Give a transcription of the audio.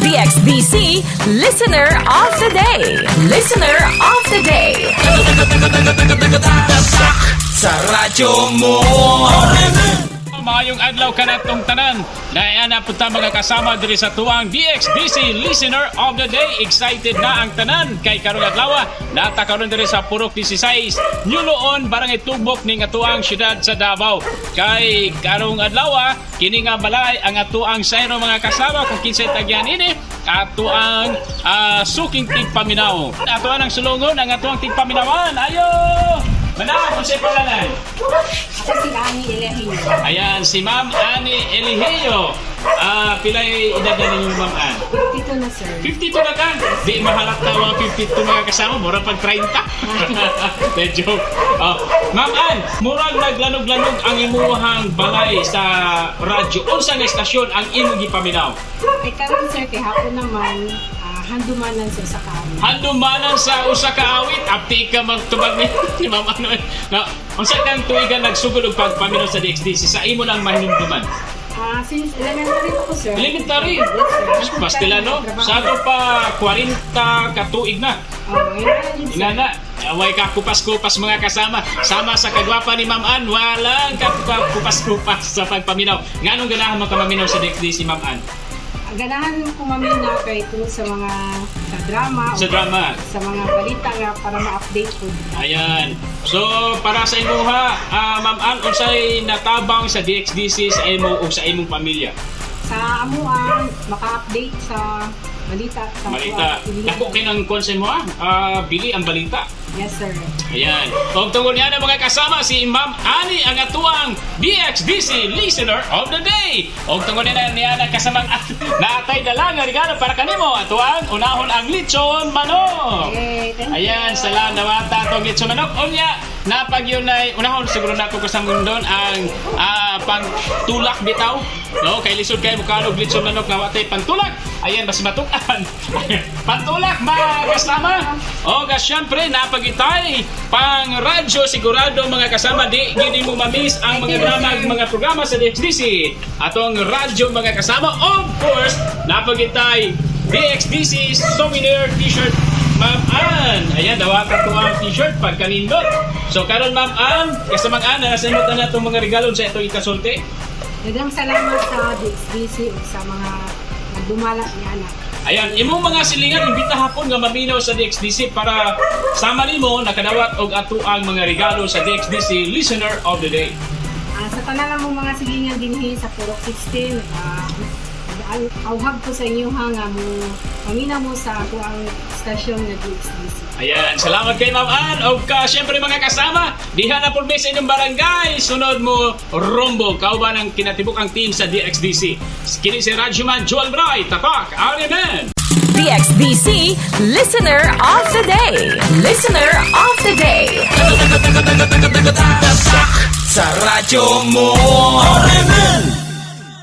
DXDC Listener of the Day. Listener of the Day. Sa radyo mo. Maayong adlaw kanatong tanan. Naana punta mga kasama diri sa tuwang DXDC Listener of the Day. Excited na ang tanan kay karong adlaw. Nata karon diri sa Purok 16, Nyuloon, Barangay Tugbok ning atuang syudad sa Davao. Kay karong adlaw kini nga balay ang atuang sayro mga kasama kung kinsay tagyan ini atuang suking tigpaminaw. Atuang ang sulungon ang atuang tigpaminawan. Ayo! Mana, kung sa'yo palalan? Ako si Ani Elehio. Ayan, si Ma'am Ani Eliheo. Pilay edad na ninyo, Ma'am Ann? 52 na, sir. 52 na ka? Di mahalak na mga 52 mga kasama. Mura pag 30. Medyo. Ma'am Ann, murag naglanog-lanog ang imuhang balay sa radyo. Unsa nga estasyon ang imong gipaminaw? Ay karon, sir, kay hapon naman, handumanan sa sakawin. Handumanan sa usa ka awit, apti ka magtubag ni Ma'am Ano. Na, unsa kang tuigan nagsugod og pagpaminaw sa DXDC sa imo lang mahinumduman? Since elementary ako, sir. Elementary? Yes, sir. Pastila, no? Sa ato pa 40 katuig na. Nga na, away ka kupas-kupas mga kasama. Sama sa kagwapa ni Ma'am Ann, walang kupas-kupas sa pagpaminaw. Nga nung ganahan magkamaminaw sa DXDC, Ma'am Ann? Ganahan ko mamina kay tungkol sa mga drama. Sa drama. Sa mga balita nga para ma-update ko. Ayan. So, para sa imo ha, Ma'am Ann, unsay natabang sa DXDC sa imo o sa imong pamilya? Sa amuan, maka-update sa balita. Sa Balita. Dako kay nang konsen mo bili ang balita. Yes, sir. Ayan. Kung tungkol niya na mga kasama, si Ma'am Ani ang atuang DXDC Listener of the Day. Kung tungkol niya na kasamang naatay dalang nga regalo para kanimo. Atuang unahon ang lechon manok. Okay, thank you. Ayan, salamat nawata itong lechon manok. Unya, napagyunay, unahon siguro na ito kasang doon ang pantulak bitaw. No, kay lisod kay mukalog lechon manok na watay pantulak. Ayan, mas matukan. Pantulak mga kasama. O, syempre, napagitay pang radyo sigurado mga kasama. Di gini mo mamiss ang mga drama, mga programa sa DXDC. Atong radyo mga kasama. Of course, napagitay DXDC souvenir t-shirt Ma'am Ann. Ayan, dawatan ko ang t-shirt pagkanindot. So, karon Ma'am Ann, kasamang Ann, nasamutan na itong mga regalon sa itong ikasulti. Daghang salamat sa DXDC o sa mga nagdumala ni anak. Ayan, imong mga silingan, imbita hapon nga maminaw sa DXDC para sama nimo nakadawat og ato ang mga regalo sa DXDC Listener of the Day. Sa tanan mo mga silingan dinhi sa Purok 16, auhag ko sa inyo nga mo pamina mo sa ako ang stasyon ng DXDC. Ayan, salamat kay Ma'am Ann. O syempre mga kasama, diha na po sa inyong barangay. Sunod mo, Rombo, kauban ang kinatibuk ang team sa DXDC. Kini si Radyoman Joel Bray, tapak, Ariman. DXDC Listener of the Day. Listener of the Day. Sa radyo mo.